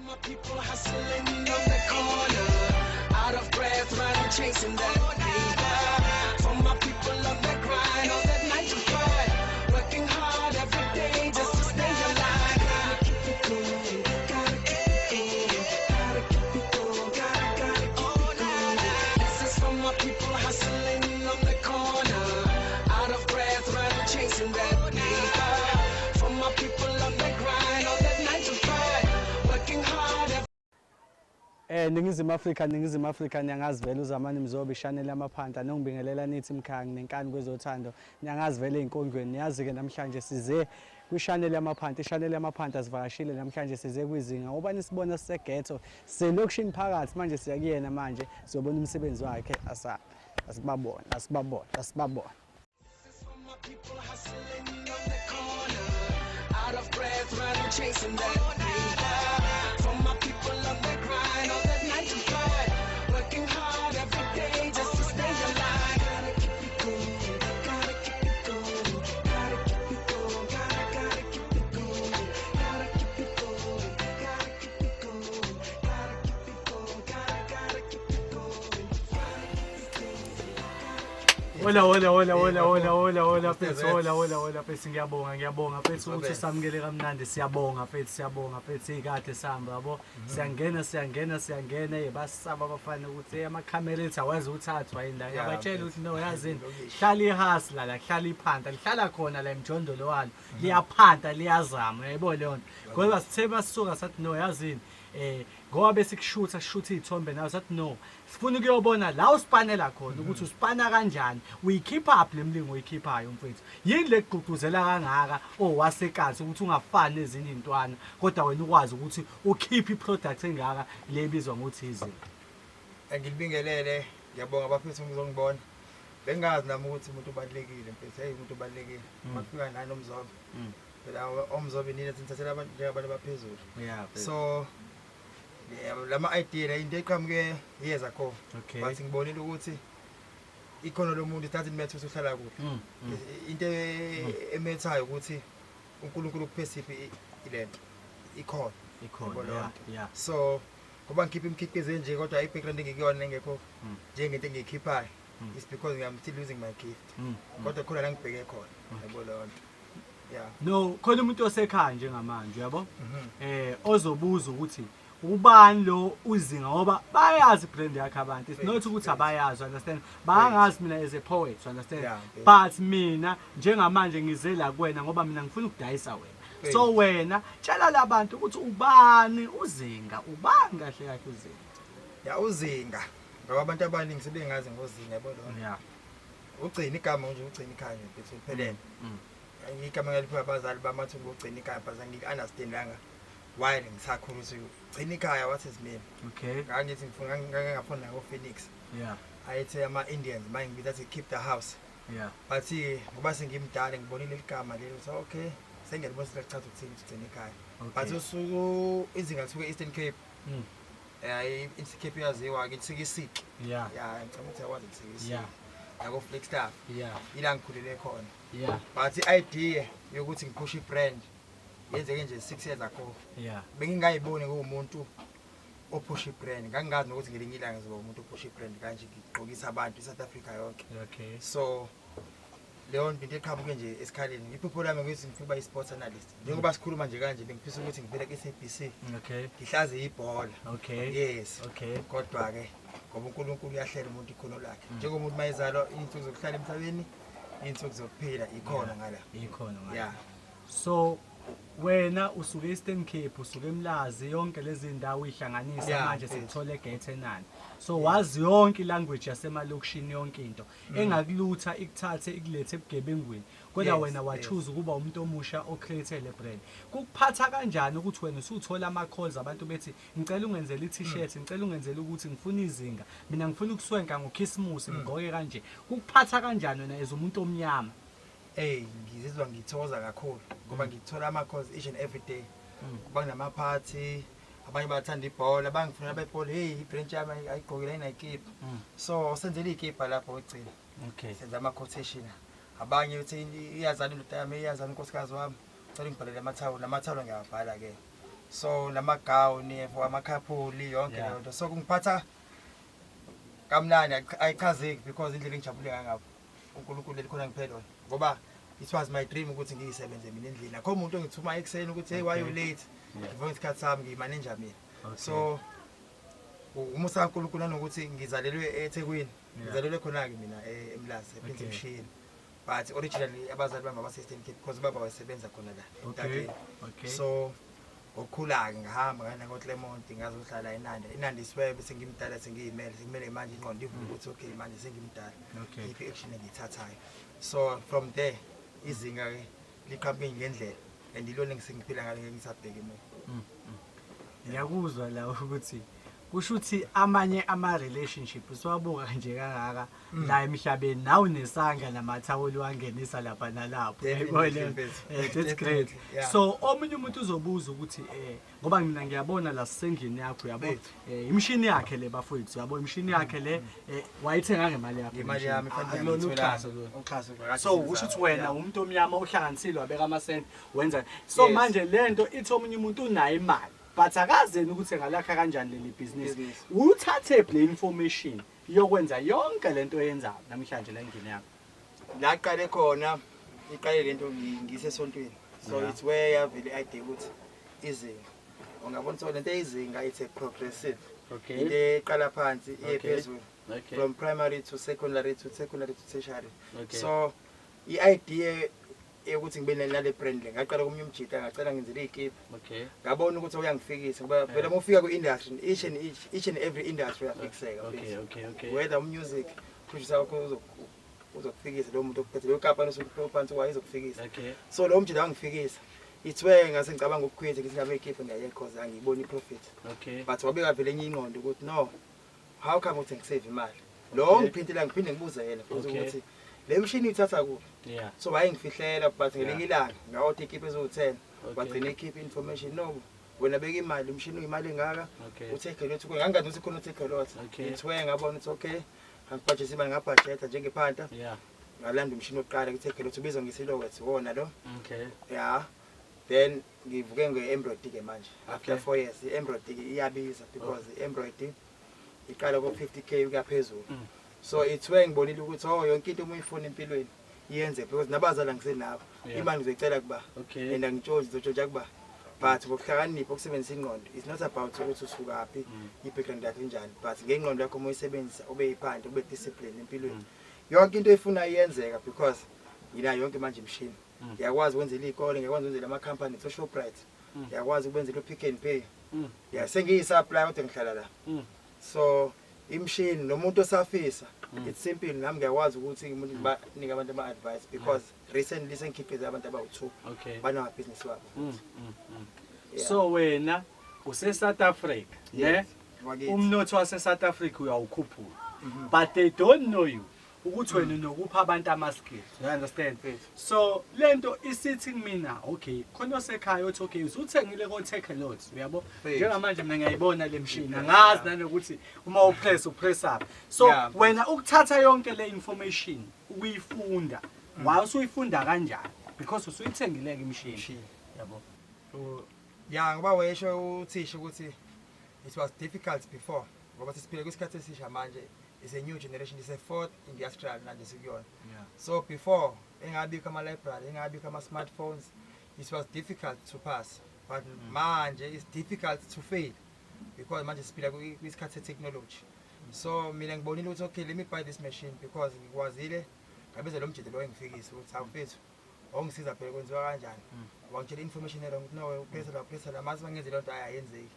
my people hustling on the corner, out of breath, running, chasing that paper. For my people on the grind, all that 9 to 5, working hard every day just to stay alive. Gotta keep it going, gotta keep it going, gotta keep it going, gotta keep it going. This is for my people hustling on the corner, out of breath, running, chasing that paper. For my people on the grind, all that 9 to 5, working hard every Ningizimu Afrika niyangazivela uZamani Mzobe ishaneli yamaphanta nongibingelela nithi mkhanga nenkani kwezothando niyangazivela einkondlweni niyazi ke namhlanje size kwishaneli yamaphanta ishaneli yamaphanta sivakashile namhlanje size kwizinga ubani sibona siseghetto selokishini phakathi manje siya kuyena manje siyobona umsebenzi wakhe asibabona people hustling on the corner, out of breath, running, chasing that paper. For my people on the grind, all that 9 to 5, working hard every day just to stay alive. Gotta keep it going, gotta keep it going, gotta keep it going, gotta keep it going, gotta keep it going, gotta keep it going, gotta keep it going, gotta keep it going. Hola mfethu hola mfethu ngiyabonga mfethu ukuthi samukele kamnandi siyabonga mfethu ikade sihamba yabo siyangena basaba abafana ukuthi amakhamera ethu awazi uthathwa yini yabatshela ukuthi no yazini hlala ihasla la hlala iphanta lihlala khona la emjondolo walo liyaphanta liyazama yayibona leyo nto ngoba sithe basisuka sathi no yazini ngoba bese kushutha izithombe nayo sathi no sifuna ukuyobona la usipanela khona ukuthi usipana kanjani uyikhipha up lemlingo uyikhiphayo mfethu yini lekugqugquzela kangaka wasekansi ukuthi ungafani nezinye izintwana kodwa wena ukwazi ukuthi ukhiphe iproduct engaka lebizwa ngokuthi izinga ngilibingelele ngiyabonga bafethu ngizongibona bengazi nami ukuthi umuntu ubalekile mfethu umuntu ubalekile mafika nani uMzobe phela uMzobe nina sithathela abantu njengabantu baphezulu so lama idea la into eqhamuke yeza kho bathi ngibonile ukuthi ikhono lomuntu it doesn't matter ukuthi uhlala kuphi into emethayo ukuthi uNkulunkulu kuphesiphi ilento ikhono so ngoba ngikhipha imikhiqizo nje kodwa i-background engikuyona engekho njengento engiyikhiphayo is because I'm still losing my gift kodwa khona la ngibheke khona yabo lonto no khona umuntu osekhaya njengamanje yabo ozobuza ukuthi ubani lo uzinga ngoba bayazi brand yakhe abantu it's not ukuthi abayazi understand bangazi mina as a poet understand but mina njengamanje ngize la kuwena ngoba mina ngifuna ukudayisa wena so wena tshela labantu ukuthi ubani uzinga ubani kahle uzinga uzinga ngoba abantu abaningi sebengazi ngozinga yabona ugcina igama nje ugcina ikhaya mfethu uphelele igama ngalipha abazali bamathu ukugcina ikhaya baza ngiki-understandanga why ngisakhulu ukuthi ugcina ikhaya what is mean ngithi ngingafuna ngo-Phoenix ayithi ama-Indians manje ngibiza athi keep the house but ngoba sengimdala ngibonile igama lelo so okay sengiyabona cha ukuthini ugcina ikhaya but usuku izinga lisuke Eastern Cape Eastern Cape yaziwa ke Tsikisiki ngicabanga ukuthi yawazi Tsikisiki yako Flagstaff ila ngikhulele khona but i-idea yokuthi ngiphushe i-brand yenzeke nje 6 years ago bengingayiboni kuumuntu ophusha i-brand ngangazi ukuthi ngelinye ilanga ngizoba umuntu ophusha i-brand kanje ngigqokisa abantu eSouth Africa yonke so leyo into eqhamuke nje esikhaleni iphupho lami ukuthi ngifuna i-sports analyst njengoba sikhuluma nje kanje bengifisa ukuthi ngivele ku-SABC ngihlaze ibhola yes kodwa ke ngoba uNkulunkulu uyahlela umuntu ikhono lakhe njengomuntu mayezalwa insuku zokuhlala emhlabeni insuku zokuphila ikhona ngala so wena usuke Eastern Cape usuke eMlazi yonke lezi ndawo ihlanganisa manje sikuthola eGate nani so wazi yonke ilanguage yasemalokishini yonke into engakulutha ikuthathe ikulethe ebugebengweni kodwa wena wachoose ukuba umuntu omusha ocreate le brand kukuphatha kanjani ukuthi wena usuthola ama calls abantu bethi ngicela ungenzele i-t-shirt ngicela ungenzele ukuthi ngifuna izinga mina ngifuna ukuswenka ngoKhisimusi ngigqoke kanje kukuphatha kanjani wena as umuntu omnyama ngizizwa ngithokoza kakhulu ngoba ngithola ama-calls each and every day kuba kunama-party abanye bathanda ibhola bangifuna bebhola i-branch yami ayigqokile ayinayikipa so senzele ikipa lapho wegcina senza ama-quotation abanye uthi iyazana indoda yami iyazana unkosikazi wami ucela ngibhalele amathawulo ngiyawabhala-ke so namagawuni for amakhaphuli yonke leyo nto so kungiphatha kamnandi ayichazeki because indlela engijabule ngakho uNkulunkulu likhona ngiphela ngoba it was my dream ukuthi ngiyisebenze mina endlini akho umuntu ongithuma ekseni ukuthi hey why you late ngivuka isikhathi sami ngimanager mina so umusa kaNkulunkulu nanokuthi ngizalelwe eThekwini ngizalelwe khona ke mina eMlazi ePintimshini but originally abazali bami abase-Eastern Cape because baba wayesebenza khona la okay so okhula ke ngahamba ngana koClermont ngazohlala eNandi isiwe bese ngimdala sengiyimele sekumele manje ingqondo ivuka ukuthi okay manje sengimdala iphi action engiyithathayo so from there izinga ke liqhamuke ngendlela and ilona ngisengiphila ngalo ngisabheke mina ngiyakuzwa la ukuthi kusho ukuthi amanye ama-relationship siwabuka nje kangaka la emhlabeni nawe unesanga namathawula wangenisa lapha nalapho that's great so omunye umuntu uzobuza ukuthi ngoba mina ngiyabona la sisendlini yakho yabo imishini yakhe le bafowethu yabo imishini yakhe le wayithenga ngemali yakho imali yami fanele uxhaso so kusho ukuthi wena umuntu omnyama ohlanganisile wabeka amasenti wenza so manje lento ithi omunye umuntu unayo imali but akazeni ukuthi ngalakha kanjani leli business uthathe le information yokwenza yonke lento oyenzayo namhlanje la endlini yakho la qale khona iqale lento ngisesontweni so it's where yavele idea ukuthi izinga ungabona so lento izinga it's a progressive into eqala phansi iyephezulu from primary to secondary to tertiary so i-idea ukuthi ngibe nale brand le ngaqala kumnye umjita ngacela ngenzele ikipa ngabona ukuthi uyangifikisa ngoba phela uma ufika ku-industry each and every industry uyafikiseka whether music producer wakho uzokufikisa lo muntu okuphethe lo kampani osuphansi kwayo izokufikisa so lo mjita wangifikisa it's where ngase ngicabanga ukukhwetha ngithi ngabe ikipa ngiyayekhoza angiyiboni iprofit but wabeka vele enye ingqondo ukuthi no how come ukuthi ngisave imali lo ngiphindela ngiphinde ngibuza yena ukuthi le mshini ithatha kuphi so wayengifihlela but ngelinye ilanga ngawothi ikipa ezo10 bagcina ikipa information no wena beka imali umshini uyimali engaka utake lot ngangathi ukuthi khona utake lot ithiwe ngabona ukuthi okay angibudget imali ngabudget njengepanta ngalanda umshini oqala utake lot ubizwa ngesilowet wona lo then ngivuke nge-embroidery ke manje after 4 years i-embroidery iyabiza because i-embroidery iqala ko-50k kuyaphezulu so it's where ngibonile ukuthi yonke into uma uyifuna empilweni iyenze because nabazala ngisenabo imali ngizoyicela kuba and ngitshontsha kuba but ngokuhlakanipha ukusebenzisa ingqondo it's not about ukuthi usukaphi i-background yakho njani but ngengqondo yakho uma uyisebenzisa ube yiphande ube discipline empilweni yonke into efuna iyenzeka because yinayo yonke manje imshini ngiyakwazi ukwenzela iy'kole ngiyakwazi ukwenzela ama-company so-Shoprite ngiyakwazi ukwenzela u-Pick n Pay sengiyi-supply kodwa ngihlala la so imshini nomuntu osafisa it's simple nami ngiyakwazi ukuthi umuntu banike abantu ama-advice because recently sengikhiqize abantu abawu2 banamabhizinisi wabo so wena use-South Africa umnotho wase-South Africa uyawukhuphula but they don't know you ukuthi wena nokupha abantu ama-skills you understand so lento isithi kumina okay khona osekhaya uthi okay usuthengile ko-take a lot uyabo njengamanje mina ngiyayibona le mshini angazi nanokuthi uma upress up so wena ukuthatha yonke le information ukuyifunda usuyifunda kanjani because usuyithengileke imshini yabo ngoba wesho uthisha ukuthi it was difficult before ngoba sisiphile kwisikhathi esisha manje it's a new generation, it's a fourth industrial so before engabikho ama-library engabikho ama-smartphones it was difficult to pass but manje it's difficult to fail because manje siphila kwisikhathi se-technology so mina ngibonile ukuthi okay let me buy this machine because ngikwazile ngabiza lo mjede lo engifikisa ukuthi awufethu ongisiza phela kwenziwa kanjani wangitshela information era ukuthi no upressa la mase bangenze lento ayenzeki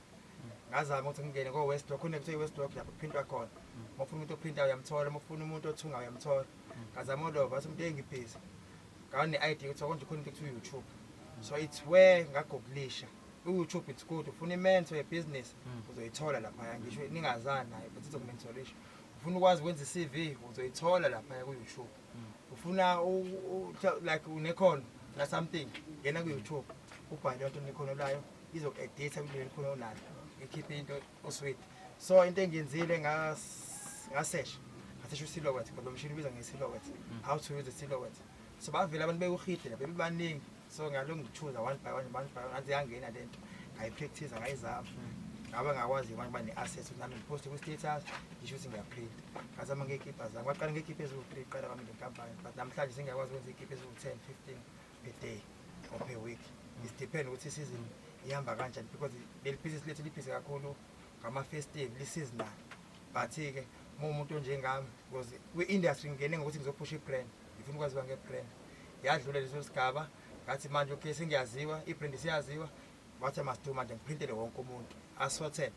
ngazama ukuthi ngingene ko-West Rock khona kuthiwa i-West Rock lapho kuphintwa khona uma ufuna umuntu oprinta uyamthola uma ufuna umuntu othunga uyamthola ngazama ulova base umuntu engibhizi ngane-idea ukuthi konje khona into kuthiwa YouTube so it's where ngagooglisha u-YouTube it's good ufuna i-mentor ye-business uzoyithola laphaya ngisho ningazani nayo but izokumentorisha ufuna ukwazi ukwenza i-CV uzoyithola laphaya ku-YouTube ufuna like unekhono la something ngena ku-YouTube ubhale yonke nekhono layo izoku-editha kule nekhono onalo ikhiphe into osweet so into engiyenzile ngasesha u-silhouette ngoba lo mshini ubiza nge-silhouette how to use a-silhouette so bavele abantu bekuhide lapha bebaningi so ngalo ngithuza one by one ngathi yangena lento ngayipractice ngayizama ngaba ngakwazi abantu bane-access ukuthi nami ngiposte kwi-status ngisho ukuthi ngiyaprint ngazama ngeyikipa zami kwaqala ngeyikipa eziwu-3 qala kwami ngenkampani but namhlanje sengiyakwazi ukwenza iyikipa eziwu-10 15 per day or per week it depend ukuthi isizini ihamba kanjani because leli bhizinisi lethu libhizi kakhulu ngama-festive li-seasonal but-ke umuntu onjengami because kwi-industry ngingene ngokuthi ngizophusha i-brand ngifuna ukwaziwa nge-brand yadlula leso sigaba ngathi manje okay sengiyaziwa i-brand siyaziwa what I must do manje ngiprintele wonke umuntu assorted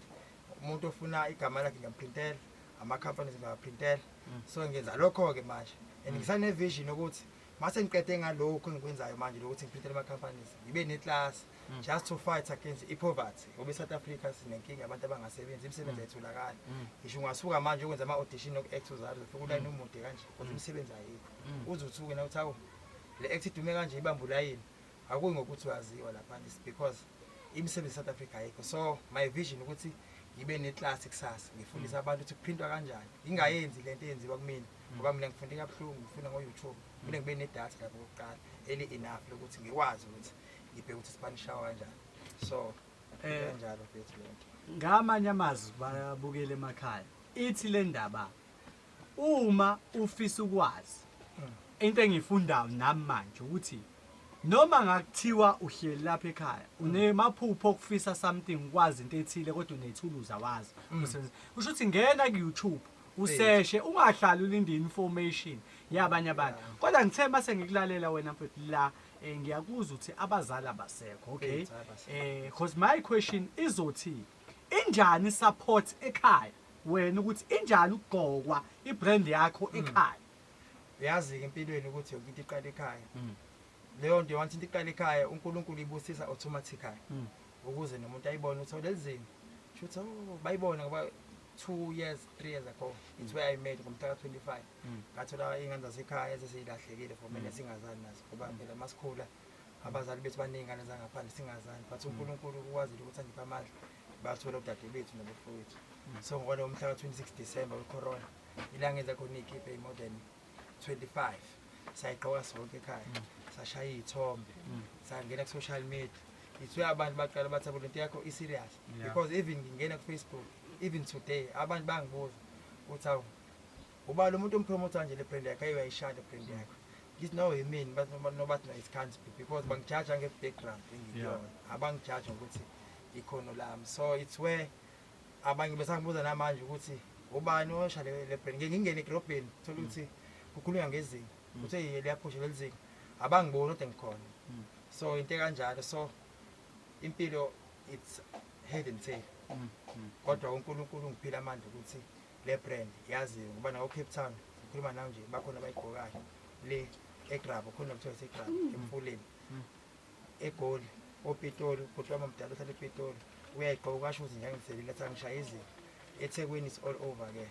umuntu ofuna igama lakhe ngiyamprintela ama-companies ngiyaprintela so ngenza lokho-ke manje and ngisane-vision ukuthi mase ngiqede ngalokho engikwenzayo manje lokuthi ngiprintele ama-companies ngibe ne-class just to fight against i-poverty ngoba e-South Africa sinenkinga abantu abangasebenzi imisebenzi ayitholakali ngisho ungasuka manje ukwenza ama-audition noku-act uzalo ufika ulayini umude kanje kodwa imisebenzi ayikho uze uthuke na uthi awu le act idume kanje ibambe ulayini akuyi ngokuthi waziwa lapha because imisebenzi e-South Africa ayikho so my vision ukuthi ngibe ne-class kusasa ngifundisa abantu ukuthi kuprintwa kanjani ngingayenzi lento eyenziwa kumina ngoba mina ngifunde kabuhlungu ngifunda ngo-YouTube kumele ngibe nedatha lapho kokuqala eli-enough lokuthi ngikwazi ukuthi ngibheke ukuthi isipanishawa kanjani so kanjalo bethu lento ngamanye amazwi babukele emakhaya ithi le ndaba uma ufisa ukwazi into engiyifundayo nami manje ukuthi noma ngakuthiwa uhleli lapha ekhaya unemaphupho okufisa something ukwazi into ethile kodwa unethuluzi awazi usho ukuthi ngena ku-YouTube useshe ungahlali ulinde information yabanye abantu kodwa ngithe mase ngikulalela wena mfethu la ngiyakuzwa ukuthi abazali abasekho okay because my question izothi injani support ekhaya wena ukuthi injani ukugqokwa ibrand yakho ekhaya uyazi-ke empilweni ukuthi yonke into iqala ekhaya leyo nto wanthi into iqala ekhaya uNkulunkulu ibusisa automatically ukuze nomuntu ayibone ukuthi lezi zinto shuthi bayibona ngoba 2 years 3 years ago it's where I made ngomhla ka-25 ngathola iy'ngane zasekhaya esezilahlekile for mina singazani nazo ngoba phela masikhula abazali bethu baney'ngane zangaphandle singazani but uNkulunkulu ukwazile ukuthi angiphe amandla bathola udade bethu nabafowethu so ngoba umhla ka-26 December we-corona ilangenza khona iy'kipa eyi-more than 25 sayigqoka sonke ekhaya sashaya iy'thombe sangena ku-social media ithiwe abantu baqala bathi abo lento yakho i-serious because even ngingena ku-Facebook even today abantu bangibuza ukuthi awu uba lo muntu ompromotha nje le brand yakho ayuyayishaya le brand yakho ngithi no yimini but nobathi no it can't be because bangijaja nge-background engiyona abangijaja ngokuthi ikhono lami so it's where abanye besangibuza namanje ukuthi ubani osha le brand ngingene egrobheni thola ukuthi kukhulunywa ngezinga ukuthi liyaphusha leli zinga abangiboni ukuthi ngikhona so into kanjalo so impilo it's head and tail kodwa uNkulunkulu ngiphila amandla ukuthi le brand yaziwe ngoba nawo Cape Town ngikhuluma nawe nje bakhona abayigqokayo le egrabo khona kuthiwa segrabo emfuleni egoli oPitoli kodwa amamdala ohlala ePitoli uyayigqoka ukasho ukuthi ngiyangiselile athi angishaya izinga eThekwini is all over ke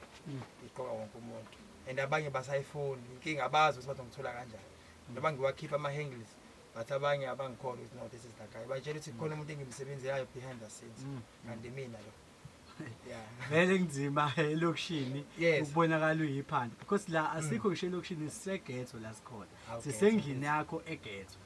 igqoka wonke umuntu and abanye basayifoni inkinga abazi ukuthi bazongithola kanjani noma ngiwakhipha ama-hangles but abanye abangikhona ukuthi no this is that guy batshela ukuthi khona umuntu engimsebenzelayo behind the scenes kanti mina lo vele ngizima elokishini ukubonakala uyiphanda because la asikho ngisho elokishini sisegetho la sikhona sisengini yakho egetho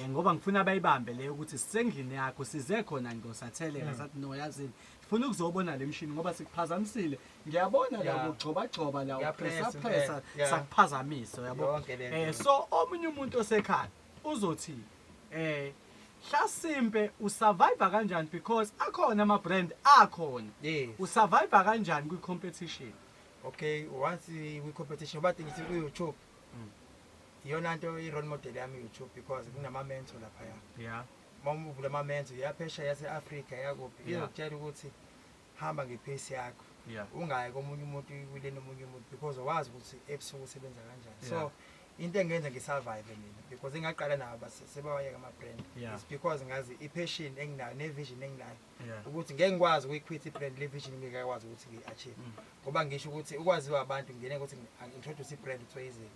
ngoba ngifuna abayibambe leyo ukuthi sisengini yakho size khona ngosatheleka sathi no yazini ngifuna ukuzobona le mshini ngoba sikuphazamisile ngiyabona la ukugcoba la upressa sakuphazamisa yabo so omunye umuntu osekhaya uzothi Hlasimpe usurvive kanjani because akhona ama brand akhona usurvive kanjani kwi competition okay once we competition but ngithi ku YouTube iyona nto I role model yami YouTube because kunama mentor lapha mawuvula ama mentor yaphesha yase Africa yakuphi izokutshela ukuthi hamba ngepace yakho ungayi komunye umuntu kulena omunye umuntu because wazi ukuthi ebusuku usebenza kanjani so into engenza ngisurvive mina because ngaqala nabo sebawayeka ama brand it's because ngazi I-passion enginayo ne-vision enginayo ukuthi ngeke ngikwazi ukuyiquit I-brand le vision ngeke ngakwazi ukuthi ngi-achieve ngoba ngisho ukuthi ukwaziwa abantu ngene ukuthi introduce I-brand kuthiwa izinga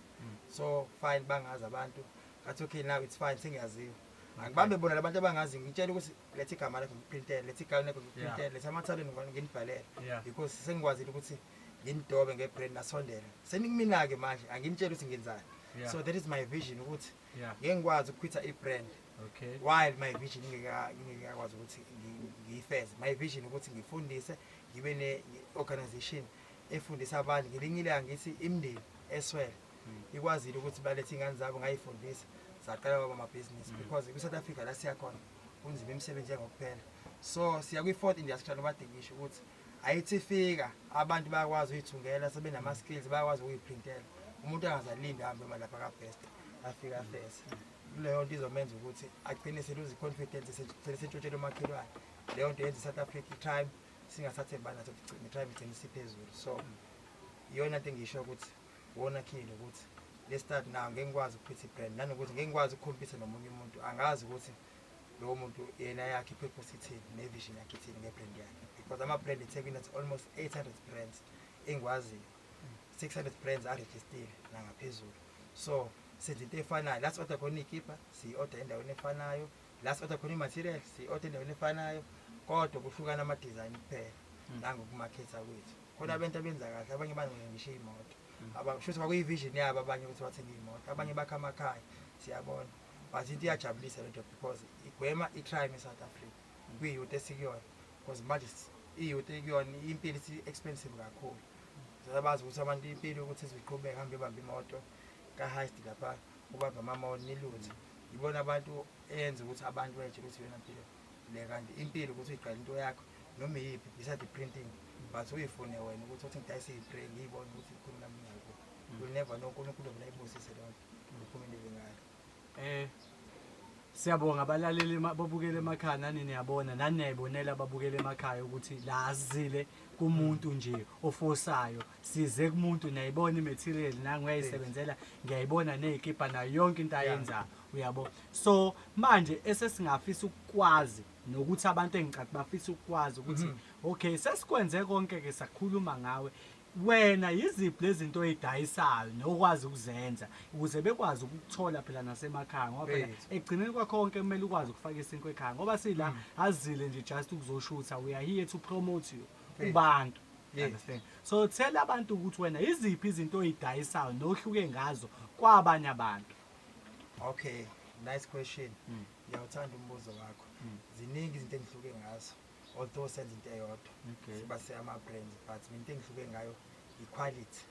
so fine bangazi abantu ngathi okay now it's fine sengiyaziwa angibambe bona labantu abangazi ngitshela ukuthi lethe igama lakho ngiprintele lethe igama lakho ngiprintele lethe amathaleni nginibhalele because sengikwazile ukuthi nginidobe ngebrand nasondela seningimina ke manje angimtshela ukuthi ngenzani so that is my vision ukuthi ngeke ngikwazi ukuquita I-brand while my vision ngeke ngakwazi ukuthi ngiyifeze. My vision ukuthi ngifundise, ngibe ne-organization efundisa abantu. Ngelinye ilanga ngithi imindeni eswele ikwazile ukuthi balethe ingane zabo ngayifundisa, saqala kwaba amabhizinisi because kwi-South Africa la siyakhona kunzima imisebenzi ngokuphela. So siya kwi-4th industrial obade ngisho ukuthi ayithi fika abantu bayakwazi uyithungela, sebenama-skills bayakwazi ukuyiprintela. Umuntu angazalindi ahambe malapha ka-best afika fese. Leyo nto izomenza ukuthi agcine seluze confidence sentshotshela umakhelwane. Leyo nto yenza i-South Africa i-crime singasathembana naso i-crime igcine isiphezulu. So iyona nto engisho ukuthi wona khile ukuthi let's start now ngeke ngikwazi ukuphetha i-brand nanokuthi ngeke ngikwazi ukukhompisa nomunye umuntu. Angazi ukuthi lowo muntu yena yakhe i-purpose ithini ne-vision yakhe ithini nge-brand yakhe, because ama-brand eThekwini athi almost 800 brands engikwaziyo. 600 brands aregistered nangaphezulu. So senze into efanayo, last order khona ikipa siyi-order endaweni efanayo, last order khona i-material siyi-order endaweni efanayo, kodwa kuhlukana ama-design kuphela nangokumakhetha kwethu. Khona abantu abenza kahle, abanye bangisho iy'moto, abashuthi kwakuyi-vision yabo abanye ukuthi bathenge iy'moto, abanye bakha amakhaya, siyabona. But into iyajabulisa lento because igwema i-crime eSouth Africa kwi-youth esikuyona, because manje i-youth ekuyona impilo isi-expensive kakhulu. Sabazi ukuthi abantu impilo ukuthi siziqhubeka hambe bamba imoto ka-heist lapha ubamba ama-mall niluthe. Yibona abantu eyenza ukuthi abantu wetshe ukuthi yona impilo le, kanti impilo ukuthi uyiqala into yakho noma iyiphi beside printing, but uyifune wena ukuthi uthi ngidayise i-brain ngiyibone ukuthi ikhulu nami ngakho. You'll never know uNkulunkulu vele ayibusise leyo nto uphumelele ngayo. Siyabonga abalaleli babukele emakhaya, nani niyabona nani niyayibonela ababukele emakhaya ukuthi la azile kumuntu nje ofosayo, size kumuntu niyayibona i-material nangu uyayisebenzela, ngiyayibona nezikipa nayo yonke into ayenza, uyabo. So manje esesingafisa ukwazi nokuthi abantu engicathi bafisa ukwazi ukuthi okay sesikwenze konke ke sakhuluma ngawe, wena yiziphi lezi zinto oyidayisayo nokwazi ukuzenza ukuze bekwazi ukuthola phela nasemakhaya, ngoba phela ekugcineni kwakho konke kumele ukwazi ukufaka isinkwe ekhaya, ngoba sila azile nje just ukuzoshutha, we are here to promote you kubantu. Understand? So tell abantu ukuthi wena yiziphi izinto oyidayisayo nohluke ngazo kwabanye abantu. Okay, nice question. Ngiyawuthanda umbuzo wakho. Ziningi izinto engihluke ngazo, although senze into eyodwa siba ama-brands, but into engihluke ngayo i-quality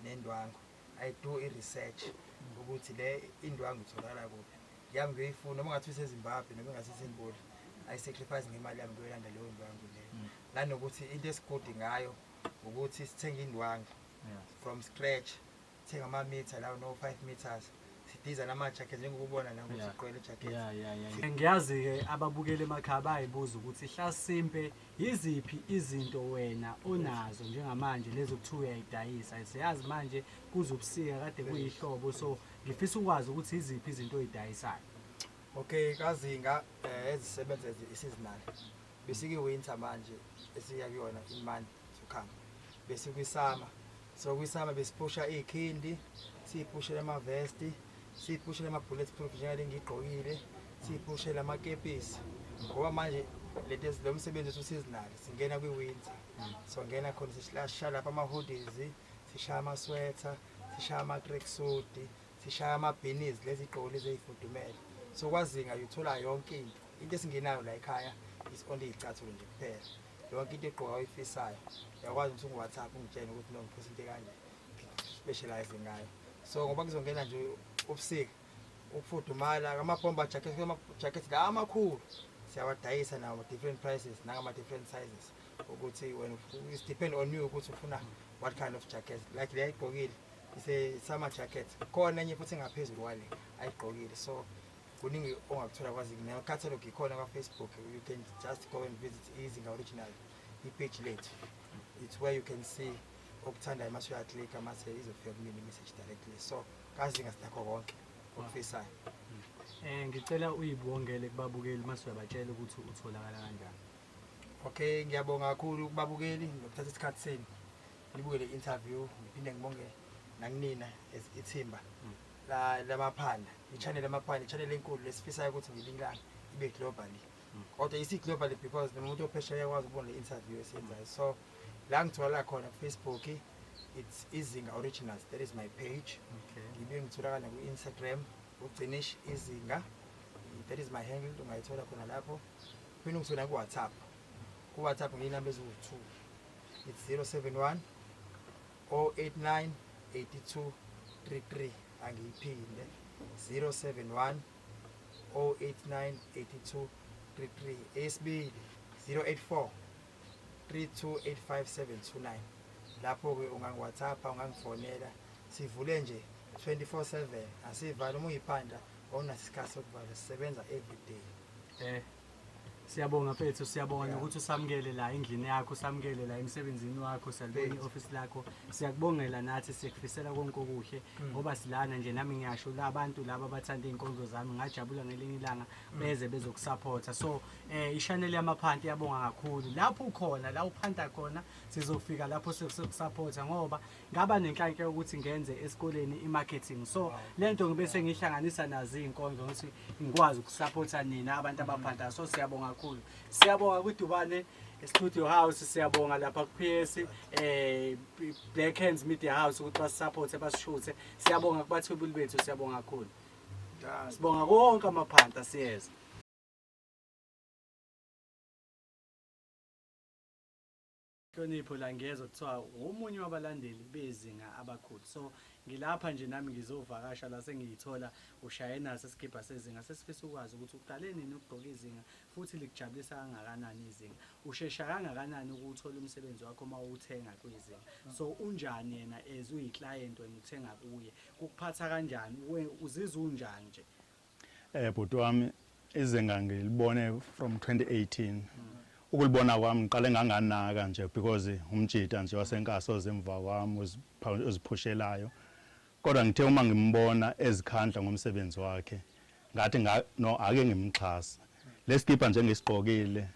nendwangu. I do i-research ukuthi le indwangu itholakala kuphi, yami ngiyoyifuna uma ngathi useZimbabwe noma ngathi useNtshona, I-sacrifice ngemali yami ngiyoyilanda leyo ndwangu leyo. Nanokuthi into esigodi ngayo ukuthi sithenge indwangu from scratch, sithenga ama-meter lawo no 5 meters, sidiza nama-jacket njengokubona la ukuthi iqwele jacket. Ngiyazi-ke ababukele emakhaya bayibuza ukuthi Hlasimpe yiziphi izinto wena onazo njengamanje lezo kuthiwa uyayidayisa. Siyazi manje kuzobusika kade kuyihlobo, so ngifisa ukwazi ukuthi yiziphi izinto oyidayisayo. Okay, kazinga ezisebenza i-seasonal. Bese winter manje esiya kuyona in-month to come. Bese kwisama, so kwisama besipusha ikhindi, siphushele ama-vesti, siphushele ama-bulletproof njengale ngigqokile, siphushele amakepisi, ngoba manje lo msebenzi useasonal, singena kwi-winter. So ngena khona sishaya lapha ama-hoodies, sishaya ama-sweater, sishaya ama-tracksuit, sishaya ama-beanies lezi igqoko lezi ey'fudumele. So kwazinga uthola yonke into esingenayo la ekhaya is only iy'cathulo nje kuphela. Yonke into egqoka oyifisayo uyakwazi ukuthi ungu-WhatsApp ungitshele ukuthi no ngiphosa into ekanje specialize ngayo. So ngoba kuzongena nje ubusika ukufudumala, ama-bomber jacket la amakhulu siyabadiyisa nawo different prices nangama-different sizes, ukuthi when it depend on you ukuthi ufuna what kind of jacket. Like le ayigqokile summer jacket, khona enye futhi engaphezulu kwale ayigqokile. So kuningi ongakuthola kwazinga, ne-catalog ikhona kwa-Facebook. You can just go and visit izinga original i-page lethu. It's where you can see okuthandayo mase uyaklikha mase izofika kumina i-message directly. So kazinga sinakho konke okufisayo. Ngicela uyibongele kubabukeli mase uyabatshela ukuthi utholakala kanjani. Okay, ngiyabonga kakhulu kubabukeli ngokuthatha isikhathi senu nibukele i-interview. Ngiphinde ngibonge nakunina ithimba lamaphanda, i-channel yamaphanda, i-channel enkulu lesifisayo ukuthi ngilingilanga ibe globally. Kodwa isi globally because nomuntu ophesheya yakwazi ukubona le interview esiyenzayo. So la ngithola khona ku-Facebook, it's izinga originals, that is my page. Ngibe ngitholakala ku-Instagram ugcinish izinga, that is my handle, ungayithola khona lapho. Phinde ngithola ku-WhatsApp ku-WhatsApp ngiyinamba eziwu-2 it's 071 089 82 33 angiyiphinde 071 089 82 33 esibili 084 3285 lapho-ke ungangi-WhatsApp ungangifonela sivule nje 24/7 asivali uma uyiphanda awunaso isikhathi sokuvala sisebenza everyday. Siyabonga mfethu, siyabonga nokuthi usamukele la endlini yakho, usamukele la emsebenzini wakho, salibona i-office lakho. Siyakubongela nathi, sikufisela konke okuhle ngoba silana nje nami ngiyasho la abantu laba abathanda inkonzo zami ngajabula ngelinye ilanga beze bezokusupporta. So ishaneli yamaphanta iyabonga kakhulu. Lapho ukhona, la uphanta khona sizofika lapho sizokusupporta ngoba ngaba nenhlanhla ukuthi ngenze esikoleni i-marketing. So lento ngibese ngihlanganisa nazi inkonzo ukuthi ngikwazi ukusupporta nina abantu abaphanta. So siyabonga kakhulu. Siyabonga kuDubane Studio House, siyabonga lapha ku-PS Blackhands Media House ukuthi basisupport basishuthe. Siyabonga kubathwebuli bethu, siyabonga kakhulu. Sibonga konke amaphanta siyeza. Hlonipho la ngiyezwa kuthiwa umunye wabalandeli bezinga abakhulu. So ngilapha nje nami ngizovakasha la sengiyithola ushaye naso isikibha sezinga sesifisa ukwazi ukuthi uqale nini ukugqoka izinga futhi likujabulisa kangakanani izinga. Ushesha kangakanani ukuthola umsebenzi wakho uma uthenga kwizinga. So unjani yena as uyiclient wena uthenga kuye? Kukuphatha kanjani? Uzizwa unjani nje? Bhuti wami izinga ngilibone from 2018. Ukulibona kwami ngiqale nganganaka nje because umjita nje wasenkaso zemva kwami uziphushelayo. Kodwa ngithe uma ngimbona ezikhandla ngomsebenzi wakhe ngathi no ake ngimxhasa. Lesikipha nje ngisigqokile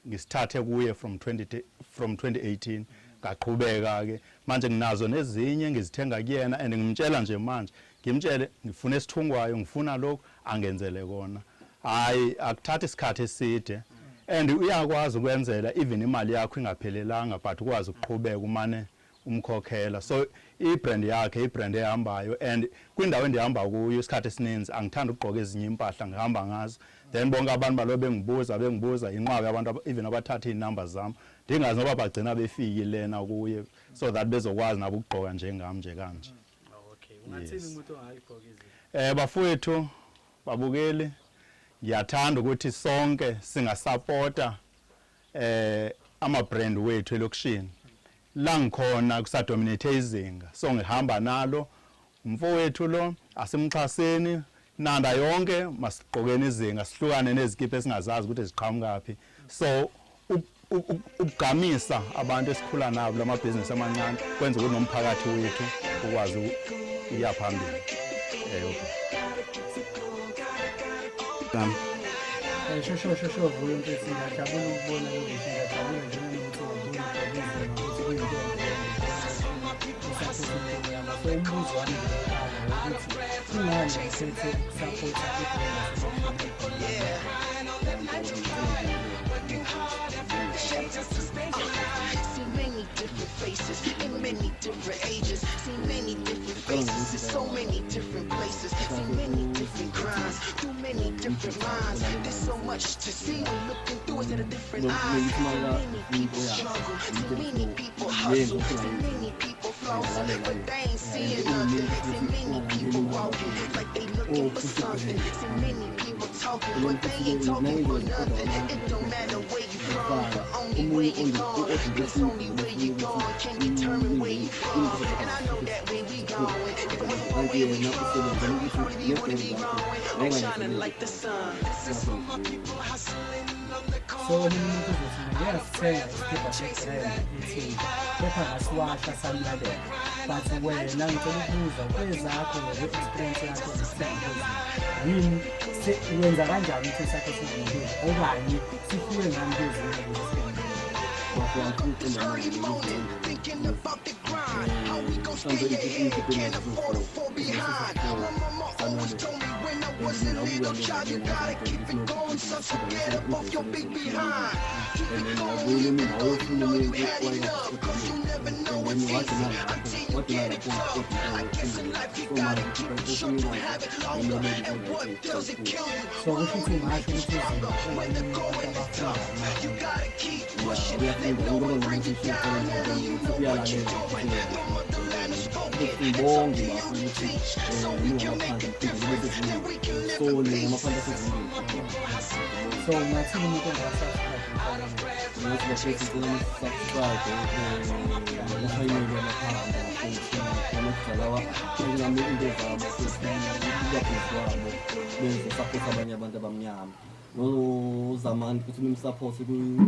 ngisithathe kuye from 2018 ngaqhubeka ke manje nginazo nezinye ngizithenga kuyena and ngimtshela nje manje ngimtshele ngifuna esithungwayo ngifuna lokho angenzele kona. Hayi akuthatha isikhathi eside. And uyakwazi ukwenzela even imali yakho ingaphelelanga but ukwazi ukuqhubeka umane umkhokhela. So ibrand yakhe ibrand ehambayo and kwindawo endihamba kuyo isikhathi esininzi angithanda ukugqoka ezinye impahla ngihamba ngazo. Then bonke abantu balobe bengibuza inqaba abantu even abathatha inamba zami ndingazi noba bagcina befiki lena kuye so that bezokwazi nabo ukugqoka njengami nje kanje. Okay, ungathini umuntu ongayigqoka izinto? Bafowethu babukeli ngiyathanda ukuthi sonke singasupporta ama brand wethu elokishini. La ngikhona kusadominate izinga. So ngihamba nalo umfowethu lo asimxhaseni nanda yonke masigqokeni izinga sihlukane nezikiphe esingazazi ukuthi ziqhamukapi. So ukugqamisa abantu esikhula nabo lamabhizinisi amancane kwenza ukuthi nomphakathi wethu ukwazi uyaphambili. Shosho vuyo mfethu ngiyajabula ukubona lo ngisho ngiyajabula njengomuntu obona ukuthi kuyinto so umbuzo wami ukuthi kungani ngikhethe ukusupporta faces in many different ages, see many different faces in so many different places, see many different crimes, through many different minds. There's so much to see when looking through it at a different eyes. See many people struggle, see many people hustle, see many people floss, but they ain't seeing nothing. See many people walking like they looking for something. See many people talking, but they ain't talking for nothing. It don't matter where you from, but only where you gone. It's only where you gone can determine where you from. And I know that where we going, if it wasn't for where we from, we probably be wouldn't be growing. I'm shining like the sun. This is for my people hustling on the corner. So umuntu ngiyasithenga isikipha sebrand kepha ngasiwasha samlalela but wena ngicela ukubuza kwezakho nge-experience yakho zisithenga yini wenza kanjani ukuthi sakho sizinto okanye sifike ngani kwezinto thinking about the grind. How we gon' stay ahead? Can't afford to fall behind. My mama always told me when I was a little child, you gotta keep it going, son, so get up off your big behind. Keep it going, you know you had enough, cause you never know what's easy until you get it tough. I guess in life you gotta keep it short to have it longer, and what doesn't kill you? So kusho ukuthi ngasho ukuthi Stronger when the going is tough. You gotta keep pushing, let no one bring you down, and then you know what you're doing. Your motherland is spoken, it's up to you to teach, so we can make a difference, and we can live in peace. so ngathini umuntu abanye abantu abamnyama noZamani futhi nimsupport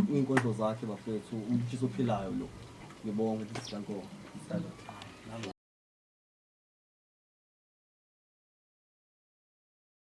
kwinkondlo zakhe bafethu umthiso ophilayo lo ngibonga ukuthi siyankomo.